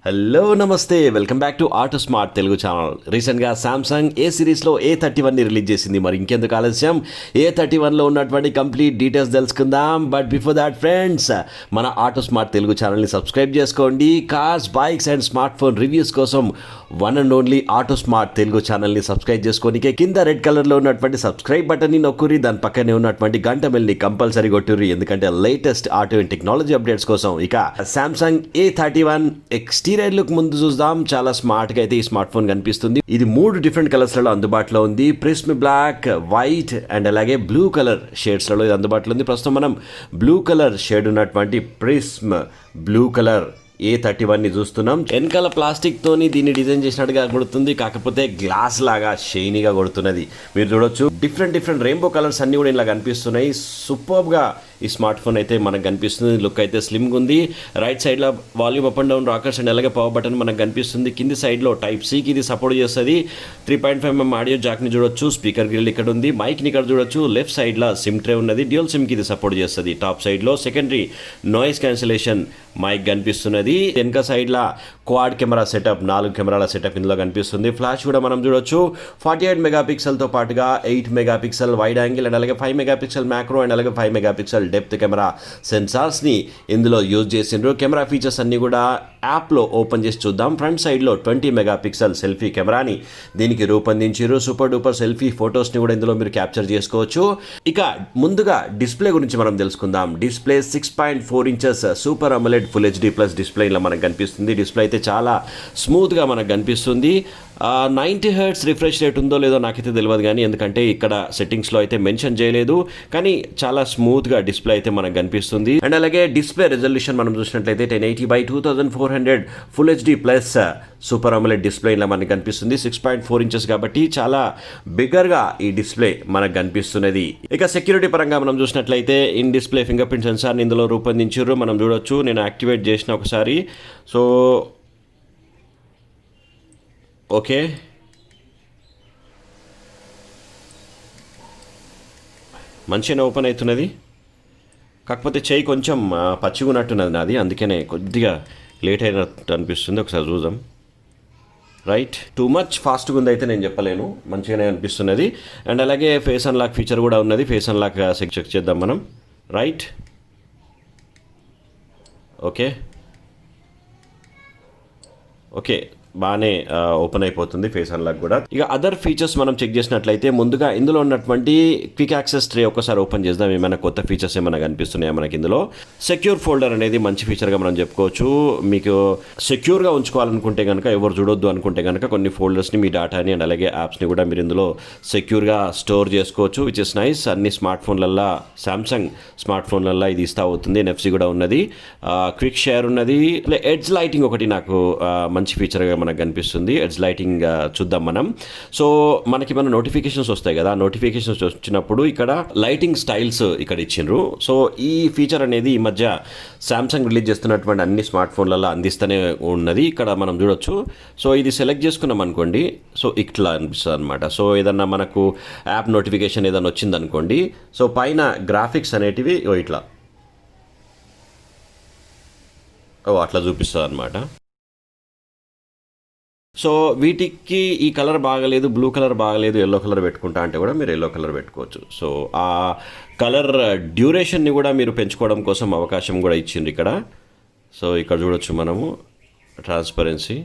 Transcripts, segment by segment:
Hello నమస్తే, welcome back to Auto Smart Telugu channel. రీసెంట్గా Samsung A సిరీస్లో A31ని రిలీజ్ చేసింది. మరి ఇంకెందుకు ఆలస్యం, A31లో ఉన్నటువంటి కంప్లీట్ డీటెయిల్స్ తెలుసుకుందాం. బట్ బిఫోర్ దాట్ ఫ్రెండ్స్, మన ఆటో స్మార్ట్ తెలుగు ఛానల్ని సబ్స్క్రైబ్ చేసుకోండి. Cars, bikes and smart phone reviews కోసం one and only Auto Smart Telugu ఛానల్ని సబ్స్క్రైబ్ చేసుకోనికే కింద రెడ్ కలర్లో ఉన్నటువంటి సబ్స్క్రైబ్ బటన్ని నొక్కురి, దాని పక్కనే ఉన్నటువంటి గంట బెల్ని కంపల్సరీ కొట్టుర్రి, ఎందుకంటే latest auto and technology updates కోసం. ఇక సామ్సంగ్ A31 ఎక్స్టీరియర్ లుక్ ముందు చూద్దాం. చాలా స్మార్ట్ గా అయితే ఈ స్మార్ట్ ఫోన్ కనిపిస్తుంది. ఇది 3 డిఫరెంట్ కలర్స్ లలో అందుబాటులో ఉంది. ప్రిస్మ్ బ్లాక్, వైట్ అండ్ అలాగే బ్లూ కలర్ షేడ్స్ లలో ఇది అందుబాటులో ఉంది. ప్రస్తుతం మనం బ్లూ కలర్ షేడ్ ఉన్నటువంటి ప్రిస్మ్ బ్లూ కలర్ A31ని చూస్తున్నాం. వెనకాల ప్లాస్టిక్ తోని దీన్ని డిజైన్ చేసినట్టుగా కొడుతుంది, కాకపోతే గ్లాస్ లాగా షైనీగా కొడుతున్నది. మీరు చూడొచ్చు డిఫరెంట్ రెయిన్బో కలర్స్ అన్ని కూడా ఇలా కనిపిస్తున్నాయి. సూపర్ గా ఈ స్మార్ట్ ఫోన్ అయితే మనకు కనిపిస్తుంది. లుక్ అయితే స్లిమ్గా ఉంది. రైట్ సైడ్లో volume up and down rockers and అలాగే పవర్ బటన్ మనకు కనిపిస్తుంది. కింది సైడ్లో టైప్ సికి ఇది సపోర్ట్ చేస్తుంది. 3.5mm ఆడియో జాక్ని చూడొచ్చు. స్పీకర్ గ్రిల్ ఇక్కడ ఉంది. మైక్ని ఇక్కడ చూడొచ్చు. లెఫ్ట్ సైడ్లో సిమ్ ట్రే ఉన్నది. డ్యూయల్ సిమ్కి ఇది సపోర్ట్ చేస్తుంది. టాప్ సైడ్లో సెకండరీ నాయిస్ క్యాన్సిలేషన్ మైక్ కనిపిస్తున్నది. వెనక సైడ్లో క్వాడ్ కెమెరా సెటప్, 4 కెమెరాల సెటప్ ఇందులో కనిపిస్తుంది. ఫ్లాష్ కూడా మనం చూడొచ్చు. 48 మెగాపిక్సెల్తో పాటుగా 8 మెగాపిక్సెల్ వైడ్ యాంగిల్ అండ్ అలాగే 5 మెగాపిక్సెల్ మ్యాక్రో అండ్ అలాగే 5 మెగాపిక్సెల్ డెప్త్ కెమెరా సెన్సార్స్ని ఇందులో యూజ్ చేసిండ్రు. కెమెరా ఫీచర్స్ అన్నీ కూడా యాప్లో ఓపెన్ చేసి చూద్దాం. ఫ్రంట్ సైడ్లో 20 మెగాపిక్సెల్ సెల్ఫీ కెమెరాని దీనికి రూపొందించారు. సూపర్ డూపర్ సెల్ఫీ ఫొటోస్ని కూడా ఇందులో మీరు క్యాప్చర్ చేసుకోవచ్చు. ఇక ముందుగా డిస్ప్లే గురించి మనం తెలుసుకుందాం. Display 6.4 inches super AMOLED full HD plus display ఇలా మనకు కనిపిస్తుంది. డిస్ప్లే అయితే చాలా స్మూత్గా మనకు కనిపిస్తుంది. 90 హెర్ట్జ్ రిఫ్రెష్ రేట్ ఉందో లేదో నాకైతే తెలియదు, కానీ ఎందుకంటే ఇక్కడ సెట్టింగ్స్లో అయితే మెన్షన్ చేయలేదు, కానీ చాలా స్మూత్గా డిస్ప్లే అయితే మనకు కనిపిస్తుంది. అండ్ అలాగే డిస్ప్లే రెజల్యూషన్ మనం చూసినట్లయితే 1080x2400 full HD plus super AMOLED display ఇలా మనకు కనిపిస్తుంది. 6.4 ఇంచెస్ కాబట్టి చాలా బిగ్గర్గా ఈ డిస్ప్లే మనకు కనిపిస్తున్నది. ఇక సెక్యూరిటీ పరంగా మనం చూసినట్లయితే ఇన్ డిస్ప్లే ఫింగర్ ప్రింట్ సెన్సార్ని ఇందులో రూపొందించారు. మనం చూడొచ్చు. నేను యాక్టివేట్ చేసిన ఒకసారి. సో ఓకే, మంచిగానే ఓపెన్ అవుతున్నది. కాకపోతే చెయ్యి కొంచెం పచ్చిగా ఉన్నట్టున్నది నాది, అందుకనే కొద్దిగా లేట్ అయినట్టు అనిపిస్తుంది. ఒకసారి చూద్దాం. రైట్, టూ మచ్ ఫాస్ట్గా ఉంది అయితే నేను చెప్పలేను, మంచిగానే అనిపిస్తున్నది. అండ్ అలాగే ఫేస్ అన్లాక్ ఫీచర్ కూడా ఉన్నది. ఫేస్ అన్లాక్ చెక్ చేద్దాం మనం. రైట్, ఓకే ఓకే బాగానే ఓపెన్ అయిపోతుంది ఫేస్ అన్లాక్ కూడా. ఇక అదర్ ఫీచర్స్ మనం చెక్ చేసినట్లయితే ముందుగా ఇందులో ఉన్నటువంటి క్విక్ యాక్సెస్ ట్రే ఒకసారి ఓపెన్ చేద్దాం. ఏమైనా కొత్త ఫీచర్స్ ఏమైనా కనిపిస్తున్నాయా మనకి ఇందులో. సెక్యూర్ ఫోల్డర్ అనేది మంచి ఫీచర్గా మనం చెప్పుకోవచ్చు. మీకు సెక్యూర్గా ఉంచుకోవాలనుకుంటే కనుక, ఎవరు చూడొద్దు అనుకుంటే కనుక కొన్ని ఫోల్డర్స్ని, మీ డేటాని అండ్ అలాగే యాప్స్ని కూడా మీరు ఇందులో సెక్యూర్గా స్టోర్ చేసుకోవచ్చు, విచ్ ఇస్ నైస్. అన్ని స్మార్ట్ ఫోన్లల్లో, సామ్సంగ్ స్మార్ట్ ఫోన్లల్లో ఇది ఇస్తూ అవుతుంది. NFC కూడా ఉన్నది. క్విక్ షేర్ ఉన్నది. ఎడ్జ్ లైటింగ్ ఒకటి నాకు మంచి ఫీచర్గా మనకు కనిపిస్తుంది. ఎడ్జ్ లైటింగ్ చూద్దాం మనం. సో మనకి మన నోటిఫికేషన్స్ వస్తాయి కదా, నోటిఫికేషన్స్ వచ్చినప్పుడు ఇక్కడ లైటింగ్ స్టైల్స్ ఇక్కడ ఇచ్చిండ్రు. సో ఈ ఫీచర్ అనేది ఈ మధ్య సామ్సంగ్ రిలీజ్ చేస్తున్నటువంటి అన్ని స్మార్ట్ ఫోన్లలో అందిస్తూనే ఉన్నది. ఇక్కడ మనం చూడొచ్చు. సో ఇది సెలెక్ట్ చేసుకున్నాం అనుకోండి, సో ఇట్లా అనిపిస్తుంది అనమాట. సో ఏదన్నా మనకు యాప్ నోటిఫికేషన్ ఏదైనా వచ్చింది అనుకోండి, సో పైన గ్రాఫిక్స్ అనేటివి ఇట్లా అట్లా చూపిస్తుంది అనమాట. సో వీటికి ఈ కలర్ బాగలేదు, బ్లూ కలర్ బాగలేదు, ఎల్లో కలర్ పెట్టుకుంటా అంటే కూడా మీరు ఎల్లో కలర్ పెట్టుకోవచ్చు. సో ఆ కలర్ డ్యూరేషన్ని కూడా మీరు పెంచుకోవడం కోసం అవకాశం కూడా ఇచ్చింది ఇక్కడ. సో ఇక్కడ చూడొచ్చు మనము ట్రాన్స్పరెన్సీ,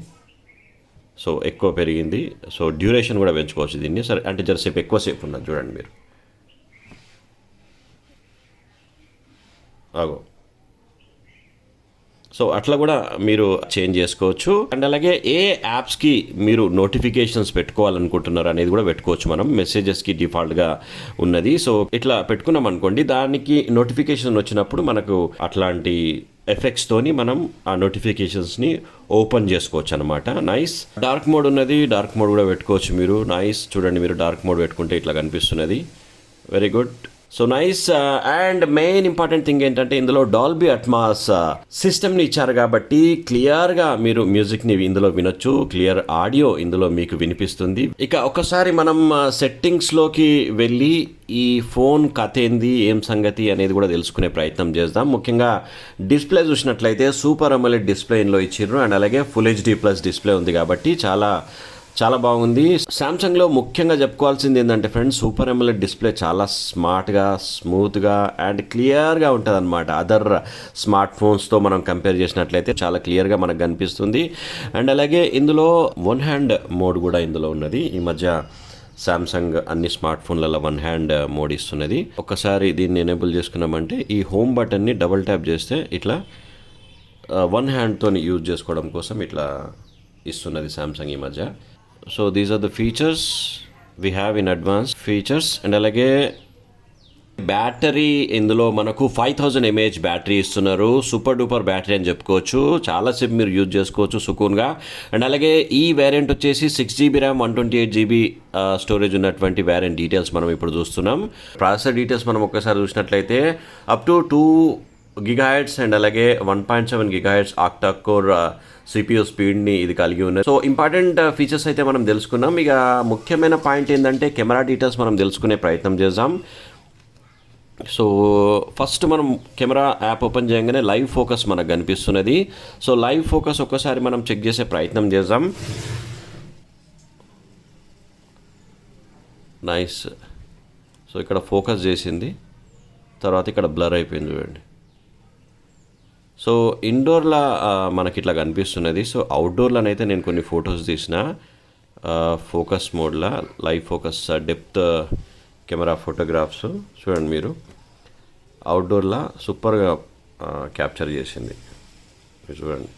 సో ఎక్కువ పెరిగింది. సో డ్యూరేషన్ కూడా పెంచుకోవచ్చు దీన్ని. సరే అంటే జరసేపు ఎక్కువసేపు ఉన్నది చూడండి మీరు. ఆగో, సో అట్లా కూడా మీరు చేంజ్ చేసుకోవచ్చు. అండ్ అలాగే ఏ యాప్స్కి మీరు నోటిఫికేషన్స్ పెట్టుకోవాలనుకుంటున్నారు అనేది కూడా పెట్టుకోవచ్చు మనం. మెసేజెస్కి డిఫాల్ట్గా ఉన్నది. సో ఇట్లా పెట్టుకున్నాం అనుకోండి, దానికి నోటిఫికేషన్ వచ్చినప్పుడు మనకు అట్లాంటి ఎఫెక్ట్స్ తోని మనం ఆ నోటిఫికేషన్స్ని ఓపెన్ చేసుకోవచ్చు అనమాట. నైస్. డార్క్ మోడ్ ఉన్నది, డార్క్ మోడ్ కూడా పెట్టుకోవచ్చు మీరు. నైస్, చూడండి మీరు డార్క్ మోడ్ పెట్టుకుంటే ఇట్లా కనిపిస్తున్నది. Very good. So nice. And main important thing ఏంటంటే ఇందులో డాల్బీ అట్మాస్ సిస్టమ్ని ఇచ్చారు కాబట్టి క్లియర్గా మీరు మ్యూజిక్ని ఇందులో వినొచ్చు. క్లియర్ ఆడియో ఇందులో మీకు వినిపిస్తుంది. ఇక ఒకసారి మనం సెట్టింగ్స్లోకి వెళ్ళి ఈ ఫోన్ కథ ఏంది, ఏం సంగతి అనేది కూడా తెలుసుకునే ప్రయత్నం చేద్దాం. ముఖ్యంగా డిస్ప్లే చూసినట్లయితే సూపర్ అమోలెడ్ డిస్ప్లే ఇందులో ఇచ్చిర్రు. అండ్ అలాగే ఫుల్ హెచ్డి ప్లస్ డిస్ప్లే ఉంది కాబట్టి చాలా బాగుంది. సామ్సంగ్లో ముఖ్యంగా చెప్పుకోవాల్సింది ఏంటంటే ఫ్రెండ్స్, సూపర్ అమోలెడ్ డిస్ప్లే చాలా స్మార్ట్గా, స్మూత్గా అండ్ క్లియర్గా ఉంటుంది అనమాట. అదర్ స్మార్ట్ ఫోన్స్తో మనం కంపేర్ చేసినట్లయితే చాలా క్లియర్గా మనకు కనిపిస్తుంది. అండ్ అలాగే ఇందులో వన్ హ్యాండ్ మోడ్ కూడా ఇందులో ఉన్నది. ఈ మధ్య సామ్సంగ్ అన్ని స్మార్ట్ ఫోన్లలో వన్ హ్యాండ్ మోడ్ ఇస్తున్నది. ఒక్కసారి దీన్ని ఎనేబుల్ చేసుకున్నామంటే ఈ హోమ్ బటన్ని డబుల్ ట్యాప్ చేస్తే ఇట్లా వన్ హ్యాండ్తో యూజ్ చేసుకోవడం కోసం ఇట్లా ఇస్తున్నది సామ్సంగ్ ఈ మధ్య. So these are the features we have in advance features. And అలాగే బ్యాటరీ ఇందులో మనకు 5000 mAh బ్యాటరీ ఇస్తున్నారు. సూపర్ డూపర్ బ్యాటరీ అని చెప్పుకోవచ్చు. చాలాసేపు మీరు యూజ్ చేసుకోవచ్చు సుకూన్గా. అండ్ అలాగే ఈ వేరియంట్ వచ్చేసి 6GB ర్యామ్ 128GB స్టోరేజ్ ఉన్నటువంటి వేరియంట్ డీటెయిల్స్ మనం ఇప్పుడు చూస్తున్నాం. ప్రాసెసర్ డీటెయిల్స్ మనం ఒక్కసారి చూసినట్లయితే అప్ టు 2 GHz అండ్ అలాగే 1.7 GHz ఆక్టా కోర్ CPU స్పీడ్ని ఇది కలిగి ఉన్నది. సో ఇంపార్టెంట్ ఫీచర్స్ అయితే మనం తెలుసుకున్నాం. ఇక ముఖ్యమైన పాయింట్ ఏంటంటే కెమెరా డీటెయిల్స్ మనం తెలుసుకునే ప్రయత్నం చేద్దాం. సో ఫస్ట్ మనం కెమెరా యాప్ ఓపెన్ చేయగానే లైవ్ ఫోకస్ మనకు కనిపిస్తున్నది. సో లైవ్ ఫోకస్ ఒక్కసారి మనం చెక్ చేసే ప్రయత్నం చేద్దాం. నైస్. సో ఇక్కడ ఫోకస్ చేసింది, తర్వాత ఇక్కడ బ్లర్ అయిపోయింది చూడండి. సో ఇండోర్లో మనకి ఇట్లా కనిపిస్తున్నది. సో అవుట్డోర్లోనైతే నేను కొన్ని ఫొటోస్ తీసిన ఫోకస్ మోడ్లో live focus depth camera photographs చూడండి మీరు. అవుట్డోర్లో సూపర్గా క్యాప్చర్ చేసింది మీరు చూడండి.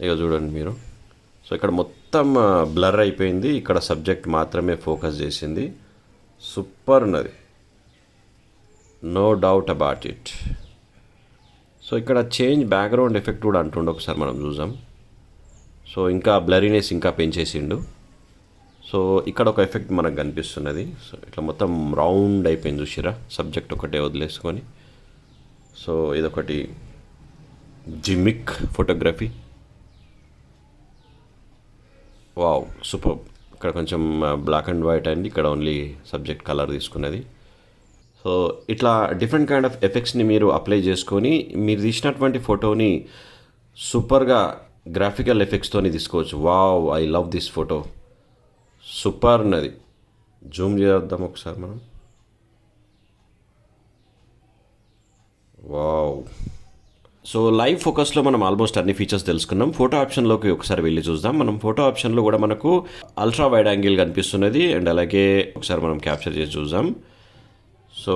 ఇక చూడండి మీరు. సో ఇక్కడ మొత్తం బ్లర్ అయిపోయింది, ఇక్కడ సబ్జెక్ట్ మాత్రమే ఫోకస్ చేసింది. సూపర్ ఉన్నది, no doubt about it. So ఇక్కడ చేంజ్ బ్యాక్గ్రౌండ్ ఎఫెక్ట్ కూడా అంటుండే, ఒకసారి మనం చూద్దాం. సో ఇంకా బ్లరీనెస్ ఇంకా పెంచేసిండు. సో ఇక్కడ ఒక ఎఫెక్ట్ మనకు కనిపిస్తున్నది. సో ఇట్లా మొత్తం రౌండ్ అయిపోయింది చూసిరా, సబ్జెక్ట్ ఒకటే వదిలేసుకొని. సో ఇదొకటి జిమిక్ ఫోటోగ్రఫీ. Wow super. ఇక్కడ కొంచెం బ్లాక్ అండ్ వైట్ అండ్ ఇక్కడ ఓన్లీ సబ్జెక్ట్ కలర్ తీసుకున్నది. సో ఇట్లా డిఫరెంట్ కైండ్ ఆఫ్ ఎఫెక్ట్స్ని మీరు అప్లై చేసుకొని మీరు తీసినటువంటి ఫోటోని సూపర్గా గ్రాఫికల్ ఎఫెక్ట్స్తోని తీసుకోవచ్చు. Wow, I love this photo, super ఉన్నది. జూమ్ చేద్దాం ఒకసారి మనం. వావ్. సో లైవ్ ఫోకస్లో మనం ఆల్మోస్ట్ అన్ని ఫీచర్స్ తెలుసుకున్నాం. ఫోటో ఆప్షన్లోకి ఒకసారి వెళ్ళి చూద్దాం. మనం ఫోటో ఆప్షన్లో కూడా మనకు అల్ట్రా వైడ్ యాంగిల్ కనిపిస్తున్నది. అండ్ అలాగే ఒకసారి మనం క్యాప్చర్ చేసి చూద్దాం. So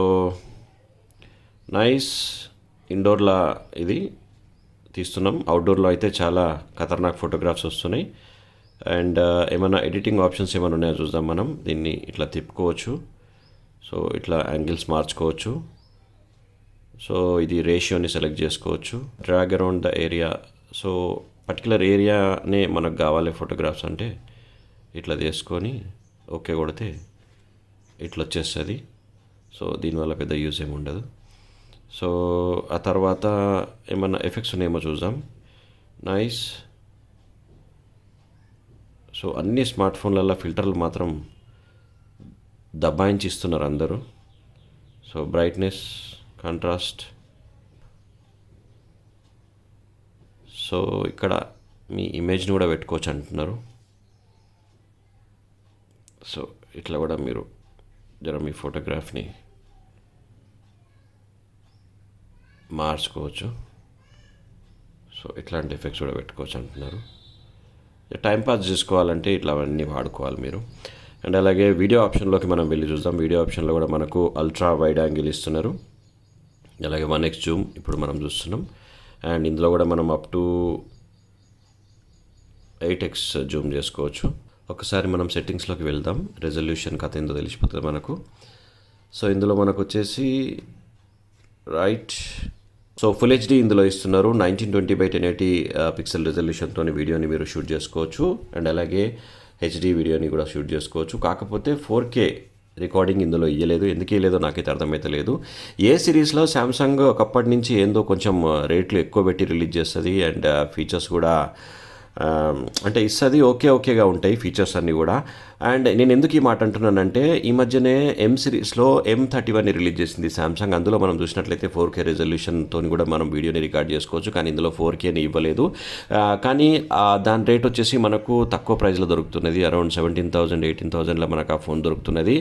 nice. ఇండోర్లో ఇది తీస్తున్నాం, అవుట్డోర్లో అయితే చాలా ఖతర్నాక్ ఫోటోగ్రాఫ్స్ వస్తున్నాయి. అండ్ ఏమైనా ఎడిటింగ్ ఆప్షన్స్ ఏమైనా ఉన్నాయో చూద్దాం. మనం దీన్ని ఇట్లా తిప్పుకోవచ్చు. సో ఇట్లా యాంగిల్స్ మార్చుకోవచ్చు. సో ఇది రేషియోని సెలెక్ట్ చేసుకోవచ్చు. Drag around the area. So particular ఏరియానే మనకు కావాలి ఫోటోగ్రాఫ్స్ అంటే ఇట్లా తీసుకొని ఓకే కొడితే ఇట్లా వచ్చేస్తుంది. సో దీనివల్ల పెద్ద యూజ్ ఏమి ఉండదు. సో ఆ తర్వాత ఏమన్నా ఎఫెక్ట్స్ ఉన్నాయేమో చూద్దాం. నైస్. సో అన్ని స్మార్ట్ ఫోన్లలో ఫిల్టర్లు మాత్రం దబాయించి ఇస్తున్నారు అందరూ. So brightness, contrast. సో ఇక్కడ మీ ఇమేజ్ని కూడా పెట్టుకోవచ్చు అంటున్నారు. సో ఇట్లా కూడా మీరు జర మీ ఫోటోగ్రాఫ్ని మార్చుకోవచ్చు. సో ఇట్లాంటి ఎఫెక్ట్స్ కూడా పెట్టుకోవచ్చు అంటున్నారు. టైంపాస్ చేసుకోవాలంటే ఇట్లా అవన్నీ వాడుకోవాలి మీరు. అండ్ అలాగే వీడియో ఆప్షన్లోకి మనం వెళ్ళి చూద్దాం. వీడియో ఆప్షన్లో కూడా మనకు అల్ట్రా వైడ్ యాంగిల్ ఇస్తున్నారు. అలాగే 1x జూమ్ ఇప్పుడు మనం చూస్తున్నాం. అండ్ ఇందులో కూడా మనం అప్ టు 8x జూమ్ చేసుకోవచ్చు. ఒకసారి మనం సెట్టింగ్స్లోకి వెళ్దాం. రెజల్యూషన్ కథ ఏందో తెలిసిపోతుంది మనకు. సో ఇందులో మనకు వచ్చేసి రైట్. సో ఫుల్ హెచ్డి ఇందులో ఇస్తున్నారు. 1920 by 1080 పిక్సెల్ రెజల్యూషన్తో వీడియోని మీరు షూట్ చేసుకోవచ్చు. అండ్ అలాగే హెచ్డి వీడియోని కూడా షూట్ చేసుకోవచ్చు. కాకపోతే 4K రికార్డింగ్ ఇందులో ఇయ్యలేదు. ఎందుకు ఇయ్యలేదో నాకైతే అర్థమైతలేదు. ఏ సిరీస్లో శాంసంగ్ ఒకప్పటి నుంచి ఏందో కొంచెం రేట్లు ఎక్కువ పెట్టి రిలీజ్ చేస్తుంది అండ్ ఫీచర్స్ కూడా అంటే ఇస్తుంది ఓకేగా ఉంటాయి ఫీచర్స్ అన్నీ కూడా. అండ్ నేను ఎందుకు ఈ మాట అంటున్నానంటే ఈ మధ్యనే M సిరీస్లో M31 రిలీజ్ చేసింది శాంసంగ్. అందులో మనం చూసినట్లయితే 4K రెజల్యూషన్తో కూడా మనం వీడియోని రికార్డ్ చేసుకోవచ్చు, కానీ ఇందులో 4Kని ఇవ్వలేదు. కానీ దాని రేట్ వచ్చేసి మనకు తక్కువ ప్రైస్లో దొరుకుతున్నది. అరౌండ్ 17,000 18,000లో మనకు ఆ ఫోన్ దొరుకుతున్నది.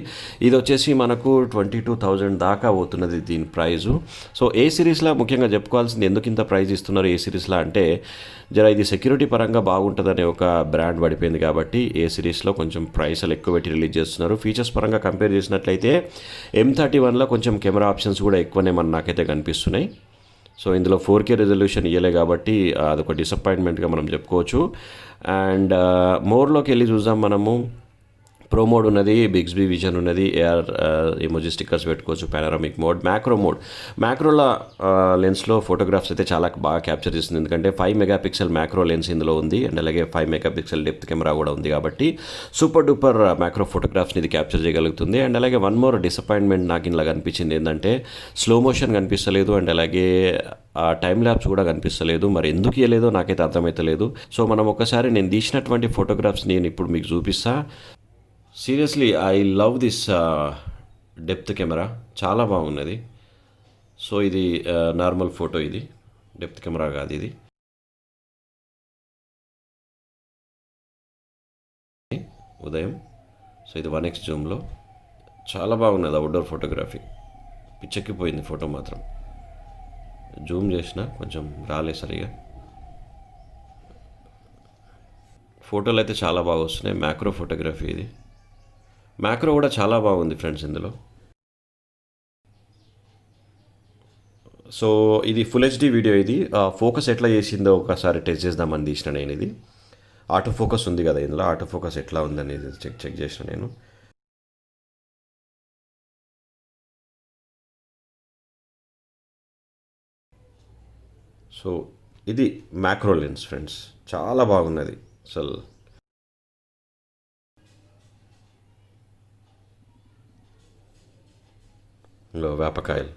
ఇది వచ్చేసి మనకు 22,000 దాకా పోతున్నది దీని ప్రైజు. సో ఏ సిరీస్లో ముఖ్యంగా చెప్పుకోవాల్సింది ఎందుకు ఇంత ప్రైజ్ ఇస్తున్నారు ఏ సిరీస్లో అంటే ఇది సెక్యూరిటీ పరంగా బాగుంటుందనే ఒక బ్రాండ్ పడిపోయింది కాబట్టి ఏ సిరీస్లో కొంచెం ప్రైస్లు ఎక్కువ పెట్టి రిలీజ్ చేస్తున్నారు. ఫీచర్స్ పరంగా కంపేర్ చేసినట్లయితే M31లో కొంచెం కెమెరా ఆప్షన్స్ కూడా ఎక్కువనే నాకైతే కనిపిస్తున్నాయి. సో ఇందులో 4K రెజల్యూషన్ ఇవ్వలే కాబట్టి అదొక డిసప్పాయింట్మెంట్గా మనం చెప్పుకోవచ్చు. అండ్ మోర్లోకి వెళ్ళి చూద్దాం మనము. ప్రో మోడ్ ఉన్నది, బిగ్స్బీ విజన్ ఉన్నది, ఏఆర్ ఎమోజీ స్టిక్కర్స్ పెట్టుకోవచ్చు, పానరామిక్ మోడ్, మ్యాక్రోల లెన్స్లో ఫోటోగ్రాఫ్స్ అయితే చాలా బాగా క్యాప్చర్ చేస్తుంది. ఎందుకంటే 5 మెగాపిక్సెల్ మ్యాక్రో లెన్స్ ఇందులో ఉంది అండ్ అలాగే 5 మెగాపిక్సెల్ డెప్త్ కెమెరా కూడా ఉంది కాబట్టి సూపర్ డూపర్ మ్యాక్రో ఫోటోగ్రాఫ్స్ని ఇది క్యాప్చర్ చేయగలుగుతుంది. అండ్ అలాగే వన్ మోర్ డిసప్పాయింట్మెంట్ నాకు ఇలా కనిపించింది ఏంటంటే స్లో మోషన్ కనిపిస్తలేదు అండ్ అలాగే టైం ల్యాబ్స్ కూడా కనిపిస్తలేదు. మరి ఎందుకు ఇవ్వలేదో నాకైతే అర్థమవుతలేదు. సో మనం ఒకసారి నేను తీసినటువంటి ఫోటోగ్రాఫ్స్ నేను ఇప్పుడు మీకు చూపిస్తా. Seriously I love this depth camera, చాలా బాగున్నది. సో ఇది నార్మల్ ఫోటో, ఇది డెప్త్ కెమెరా కాదు ఇది. ఉదయం. సో ఇది 1x జూమ్లో చాలా బాగున్నది అవుట్డోర్ ఫోటోగ్రఫీ. పిచ్చెక్కిపోయింది ఫోటో మాత్రం. జూమ్ చేసిన కొంచెం రాలే సరిగా. ఫోటోలు అయితే చాలా బాగా వస్తున్నాయి. మ్యాక్రో ఫోటోగ్రఫీ ఇది. మ్యాక్రో కూడా చాలా బాగుంది ఫ్రెండ్స్ ఇందులో. సో ఇది ఫుల్ హెచ్డి వీడియో. ఇది ఫోకస్ ఎట్లా చేసిందో ఒకసారి టెస్ట్ చేద్దామని తీసిన నేను. ఇది ఆటో ఫోకస్ ఉంది కదా ఇందులో, ఆటో ఫోకస్ ఎట్లా ఉందనేది చెక్ చేసిన నేను. సో ఇది మ్యాక్రో లెన్స్ ఫ్రెండ్స్, చాలా బాగున్నది అసలు. వేపకాయలు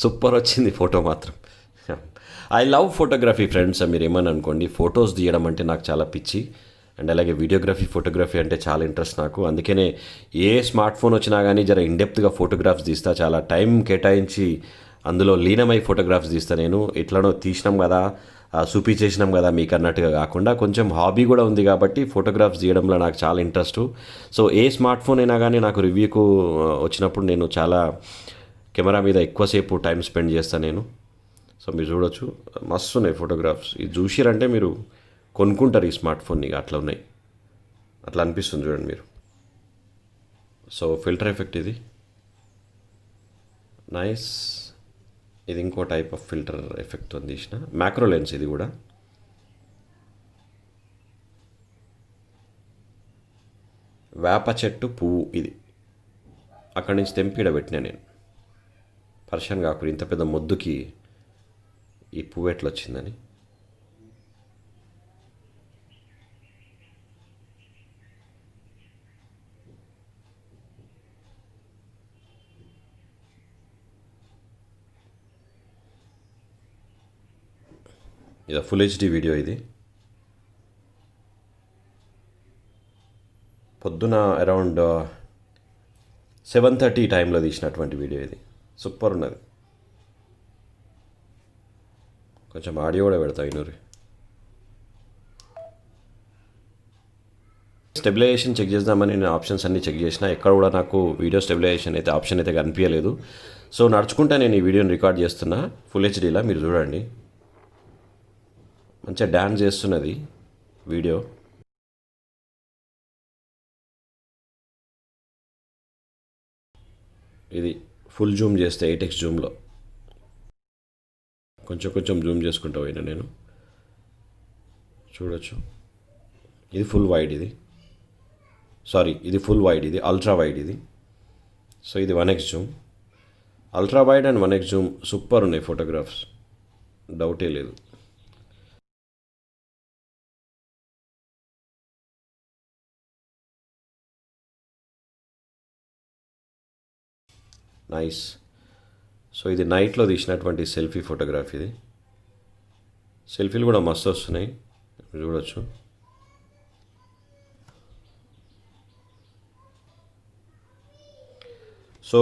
సూపర్ వచ్చింది ఫోటో మాత్రం. I love photography friends. మీరు ఏమని అనుకోండి, ఫొటోస్ తీయడం అంటే నాకు చాలా పిచ్చి అండ్ అలాగే ఫోటోగ్రఫీ అంటే చాలా ఇంట్రెస్ట్ నాకు. అందుకనే ఏ స్మార్ట్ ఫోన్ వచ్చినా కానీ జర ఇన్డెప్త్గా ఫోటోగ్రాఫ్స్ తీస్తా, చాలా టైం కేటాయించి అందులో లీనమై ఫోటోగ్రాఫ్స్ తీస్తా నేను. ఎట్లనో తీసినాం కదా, చూపించేసినాం కదా మీకు అన్నట్టుగా కాకుండా కొంచెం హాబీ కూడా ఉంది కాబట్టి ఫోటోగ్రాఫ్స్ తీయడంలో నాకు చాలా ఇంట్రెస్ట్. సో ఏ స్మార్ట్ ఫోన్ అయినా కానీ నాకు రివ్యూకు వచ్చినప్పుడు నేను చాలా కెమెరా మీద ఎక్కువసేపు టైం స్పెండ్ చేస్తాను నేను. సో మీరు చూడొచ్చు మస్తు ఉన్నాయి ఫోటోగ్రాఫ్స్. ఇది చూసిరంటే మీరు కొనుక్కుంటారు ఈ స్మార్ట్ ఫోన్ని, అట్లా ఉన్నాయి, అట్లా అనిపిస్తుంది చూడండి మీరు. సో ఫిల్టర్ ఎఫెక్ట్ ఇది నైస్. ఇది ఇంకో టైప్ ఆఫ్ ఫిల్టర్ ఎఫెక్ట్తో తీసిన మ్యాక్రో లెన్స్. ఇది కూడా వేప చెట్టు పువ్వు, ఇది అక్కడి నుంచి తెంపిడ పెట్టినా నేను. పర్షన్ కాకుండా ఇంత పెద్ద మొద్దుకి ఈ పువ్వు ఎట్లా వచ్చిందని. ఇది ఫుల్ హెచ్డి వీడియో. ఇది పొద్దున అరౌండ్ 7:30 టైంలో తీసినటువంటి వీడియో. ఇది సూపర్ ఉన్నది. కొంచెం ఆడియో కూడా పెడతా ఇనూరి. స్టెబిలైజేషన్ చెక్ చేద్దామని నేను ఆప్షన్స్ అన్నీ చెక్ చేసిన, ఎక్కడ కూడా నాకు వీడియో స్టెబిలైజేషన్ అయితే ఆప్షన్ అయితే కనిపించలేదు. సో నడుచుకుంటా నేను ఈ వీడియోని రికార్డ్ చేస్తున్నా ఫుల్ హెచ్డీలా. మీరు చూడండి మంచిగా డ్యాన్స్ చేస్తున్నది వీడియో. ఇది ఫుల్ జూమ్ చేస్తే 8x జూమ్లో కొంచెం జూమ్ చేసుకుంటూ పోయినా నేను. చూడొచ్చు ఇది ఫుల్ వైడ్, ఇది ఫుల్ వైడ్, ఇది అల్ట్రా వైడ్ ఇది. సో ఇది 1x Zoom, ultra wide and 1x Zoom super ఉన్నాయి ఫోటోగ్రాఫ్స్, డౌటే లేదు. నైస్. సో ఇది నైట్లో తీసినటువంటి సెల్ఫీ ఫోటోగ్రఫీ. ఇది సెల్ఫీలు కూడా మస్తు వస్తున్నాయి, చూడొచ్చు. సో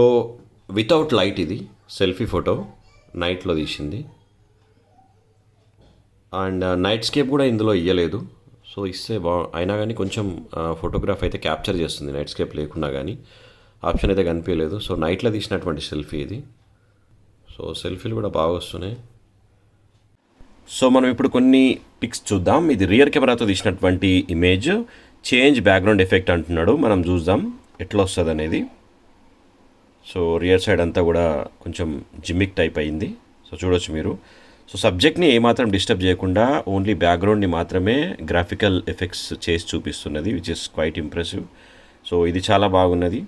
వితౌట్ లైట్ ఇది సెల్ఫీ ఫోటో, నైట్లో తీసింది. అండ్ నైట్ స్కేప్ కూడా ఇందులో ఇవ్వలేదు. సో ఇస్తే అయినా కానీ కొంచెం ఫోటోగ్రాఫ్ అయితే క్యాప్చర్ చేస్తుంది నైట్ స్కేప్ లేకున్నా కానీ. ఆప్షన్ అయితే కనిపించలేదు. సో నైట్లో తీసినటువంటి సెల్ఫీ ఇది. సో సెల్ఫీలు కూడా బాగా వస్తున్నాయి. సో మనం ఇప్పుడు కొన్ని పిక్స్ చూద్దాం. ఇది రియర్ కెమెరాతో తీసినటువంటి ఇమేజ్. చేంజ్ బ్యాక్గ్రౌండ్ ఎఫెక్ట్ అంటున్నాడు, మనం చూద్దాం ఎట్లా వస్తుంది అనేది. సో రియర్ సైడ్ అంతా కూడా కొంచెం జిమ్మిక్ టైప్ అయింది. సో చూడొచ్చు మీరు. సో సబ్జెక్ట్ని ఏమాత్రం డిస్టర్బ్ చేయకుండా ఓన్లీ బ్యాక్గ్రౌండ్ని మాత్రమే గ్రాఫికల్ ఎఫెక్ట్స్ చేసి చూపిస్తున్నది, which is quite impressive. So ఇది చాలా బాగున్నది.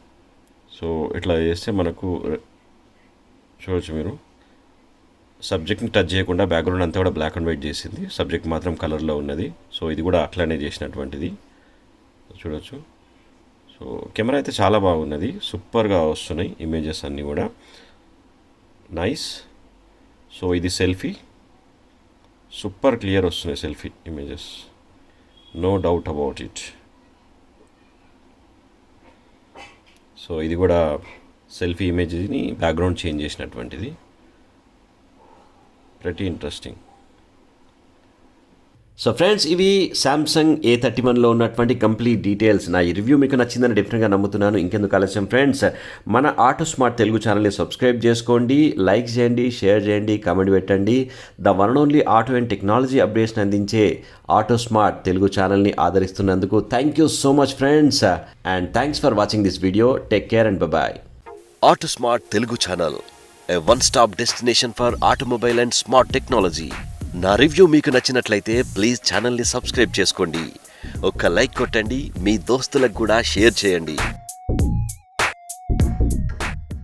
సో ఇట్లా చేస్తే మనకు చూడొచ్చు మీరు, సబ్జెక్ట్ని టచ్ చేయకుండా బ్యాక్గ్రౌండ్ అంతా కూడా బ్లాక్ అండ్ వైట్ చేసింది, సబ్జెక్ట్ మాత్రం కలర్లో ఉన్నది. సో ఇది కూడా అట్లానే చేసినటువంటిది చూడొచ్చు. సో కెమెరా అయితే చాలా బాగున్నది, సూపర్గా వస్తున్నాయి ఇమేజెస్ అన్నీ కూడా. నైస్. సో ఇది సెల్ఫీ, సూపర్ క్లియర్ వస్తున్నాయి selfie images, no doubt about it. So ఇది కూడా సెల్ఫీ ఇమేజ్ని బ్యాక్గ్రౌండ్ చేంజ్ చేసినటువంటిది, pretty ఇంట్రెస్టింగ్. సో ఫ్రెండ్స్, ఇవి సామ్సంగ్ A31లో ఉన్నటువంటి కంప్లీట్ డీటెయిల్స్. నా ఈ రివ్యూ మీకు నచ్చిందని డెఫినెట్గా నమ్ముతున్నాను. ఇంకెందుకు ఆలస్యం ఫ్రెండ్స్, మన ఆటో స్మార్ట్ తెలుగు ఛానల్ని సబ్స్క్రైబ్ చేసుకోండి, లైక్ చేయండి, షేర్ చేయండి, కామెంట్ పెట్టండి. The one and only auto and technology అప్డేట్స్ని అందించే ఆటో స్మార్ట్ తెలుగు ఛానల్ని ఆదరిస్తున్నందుకు thank you so much friends, and thanks for watching this video. Take care and bye. Auto Smart Telugu channel, a one-stop destination for automobile and smart technology. నా review మీకు నచ్చినట్లయితే please ఛానల్ని subscribe చేసుకోండి, ఒక్క like కొట్టండి, మీ దోస్తులకు కూడా షేర్ చేయండి.